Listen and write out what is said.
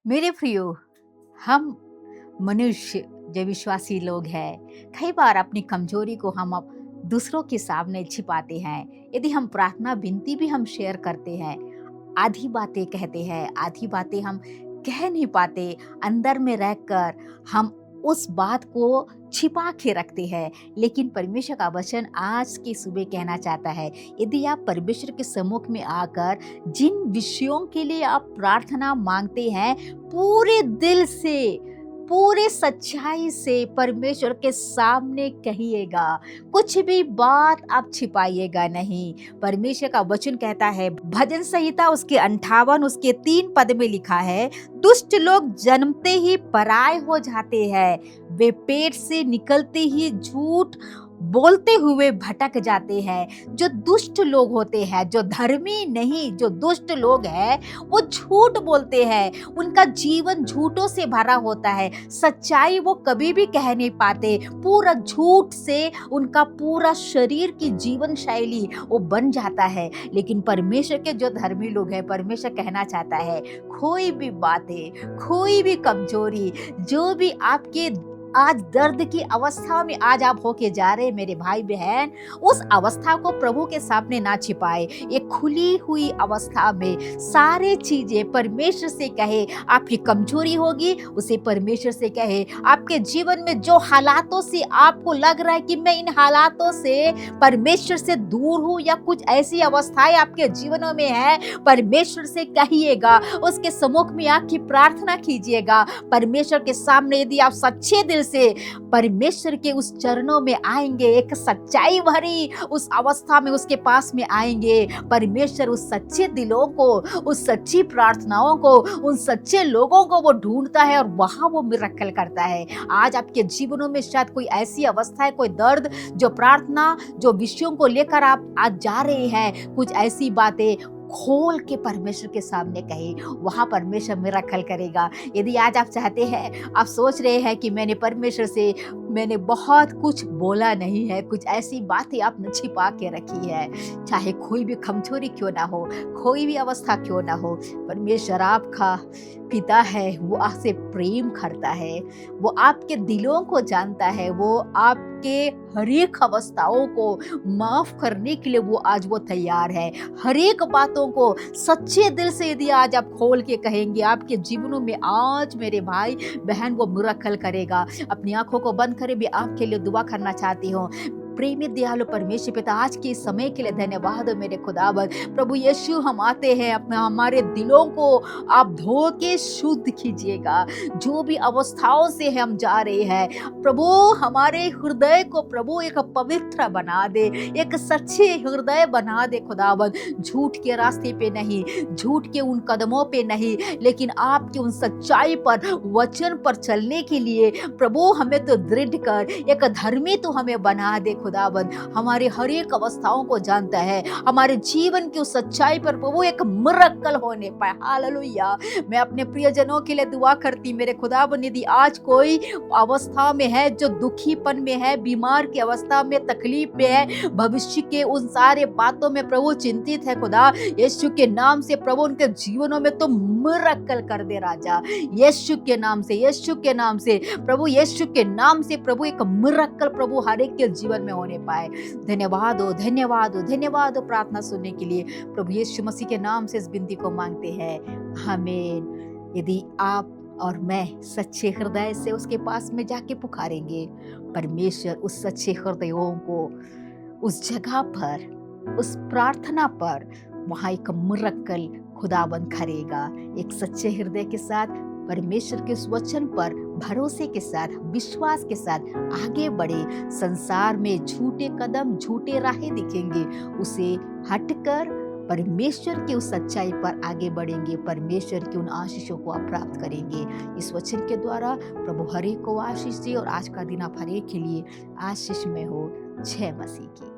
मेरे प्रियो, हम मनुष्य जो विश्वासी लोग हैं, कई बार अपनी कमजोरी को हम अब दूसरों के सामने छिपाते हैं। यदि हम प्रार्थना विनती भी हम शेयर करते हैं, आधी बातें कहते हैं, आधी बातें हम कह नहीं पाते, अंदर में रहकर हम उस बात को छिपा के रखते हैं। लेकिन परमेश्वर का वचन आज की सुबह कहना चाहता है, यदि आप परमेश्वर के सम्मुख में आकर जिन विषयों के लिए आप प्रार्थना मांगते हैं, पूरे दिल से, पूरे सच्चाई से परमेश्वर के सामने कहिएगा। कुछ भी बात आप छिपाइएगा नहीं। परमेश्वर का वचन कहता है, भजन संहिता उसके 58 उसके 3 पद में लिखा है, दुष्ट लोग जन्मते ही पराये हो जाते हैं, वे पेट से निकलते ही झूठ बोलते हुए भटक जाते हैं। जो दुष्ट लोग होते हैं, जो धर्मी नहीं, जो दुष्ट लोग हैं, वो झूठ बोलते हैं, उनका जीवन झूठों से भरा होता है, सच्चाई वो कभी भी कह नहीं पाते, पूरा झूठ से उनका पूरा शरीर की जीवन शैली वो बन जाता है। लेकिन परमेश्वर के जो धर्मी लोग हैं, परमेश्वर कहना चाहता है, कोई भी बातें, कोई भी कमजोरी, जो भी आपके आज दर्द की अवस्था में आज आप होके जा रहे मेरे भाई बहन, उस अवस्था को प्रभु के सामने ना छिपाए। एक खुली हुई अवस्था में सारे चीजें परमेश्वर से कहे। आपकी कमजोरी होगी, उसे परमेश्वर से कहे। आपके जीवन में जो हालातों से आपको लग रहा है कि मैं इन हालातों से परमेश्वर से दूर हूं, या कुछ ऐसी अवस्थाएं आपके जीवनों में है, परमेश्वर से कहिएगा, उसके सम्मुख में आपकी प्रार्थना कीजिएगा। परमेश्वर के सामने यदि आप सच्चे दिल से परमेश्वर के उस चरणों में आएंगे, एक सच्चाई भरी उस अवस्था में उसके पास में आएंगे, परमेश्वर उस सच्चे दिलों को, उस सच्ची प्रार्थनाओं को, उन सच्चे लोगों को वो ढूंढता है और वहां वो मिरेकल करता है। आज आपके जीवनों में शायद कोई ऐसी अवस्था है, कोई दर्द, जो प्रार्थना, जो विषयों को लेकर आप आज जा रहे हैं, कुछ ऐसी बातें खोल के परमेश्वर के सामने कहे, वहां परमेश्वर मिरेकल करेगा। यदि आज आप चाहते हैं, आप सोच रहे हैं कि मैंने बहुत कुछ बोला नहीं है, कुछ ऐसी बातें आपने छिपा के रखी है, चाहे कोई भी कमजोरी क्यों ना हो, कोई भी अवस्था क्यों ना हो, परमेश्वर आपका पिता है, वो आपसे प्रेम करता है, वो आपके दिलों को जानता है, वो आपके हर एक अवस्थाओं को माफ करने के लिए वो तैयार है। हर एक बातों को सच्चे दिल से यदि आज आप खोल के कहेंगे, आपके जीवनों में आज मेरे भाई बहन वो मिरेकल करेगा। अपनी आंखों को बंद करे भी आपके लिए दुआ करना चाहती हूँ। प्रेमी दयालु परमेश्वर पिता, आज के समय के लिए धन्यवाद हो मेरे खुदावंद। प्रभु यीशु, हम आते हैं, अपना हमारे दिलों को आप धो के शुद्ध कीजिएगा। जो भी अवस्थाओं से हम जा रहे हैं, प्रभु हमारे हृदय को प्रभु एक पवित्र बना दे, एक सच्चे हृदय बना दे खुदावंद। झूठ के रास्ते पे नहीं, झूठ के उन कदमों पे नहीं, लेकिन आपके उन सच्चाई पर, वचन पर चलने के लिए प्रभु हमें तो दृढ़ कर, एक धर्मी तो हमें बना दे खुदावंद। हमारे हर एक अवस्थाओं को जानता है, हमारे जीवन की उस सच्चाई पर प्रभु एक मिरेकल होने पाए। हालेलुया। मैं अपने प्रियजनों के लिए दुआ करती मेरे खुदावंद, यदि आज कोई अवस्था में है, जो दुखीपन में है, बीमार की अवस्था में, तकलीफ में है, भविष्य के उन सारे बातों में प्रभु चिंतित है, खुदा यीशु के नाम से प्रभु उनके जीवनों में तो मिरेकल कर दे राजा। यीशु के नाम से, यीशु के नाम से प्रभु, यीशु के नाम से प्रभु एक मिरेकल प्रभु हर एक के जीवन में होने पाए। धन्यवाद हो, धन्यवाद हो, धन्यवाद हो प्रार्थना सुनने के लिए। प्रभु यीशु मसीह के नाम से इस विनती को मांगते हैं, आमीन। यदि आप और मैं सच्चे हृदय से उसके पास में जाके पुकारेंगे, परमेश्वर उस सच्चे हृदयों को उस जगह पर, उस प्रार्थना पर वहां एक मिरेकल खुदाबंद करेगा। एक सच्चे हृदय के साथ परमेश्वर के उस वचन पर भरोसे के साथ, विश्वास के साथ आगे बढ़े। संसार में झूठे कदम, झूठे राहें दिखेंगे, उसे हटकर परमेश्वर की उस सच्चाई पर आगे बढ़ेंगे। परमेश्वर की उन आशीषों को आप प्राप्त करेंगे। इस वचन के द्वारा प्रभु हर एक को आशीष दे, और आज का दिन आप हर एक के लिए आशीष में हो। जय मसीह की।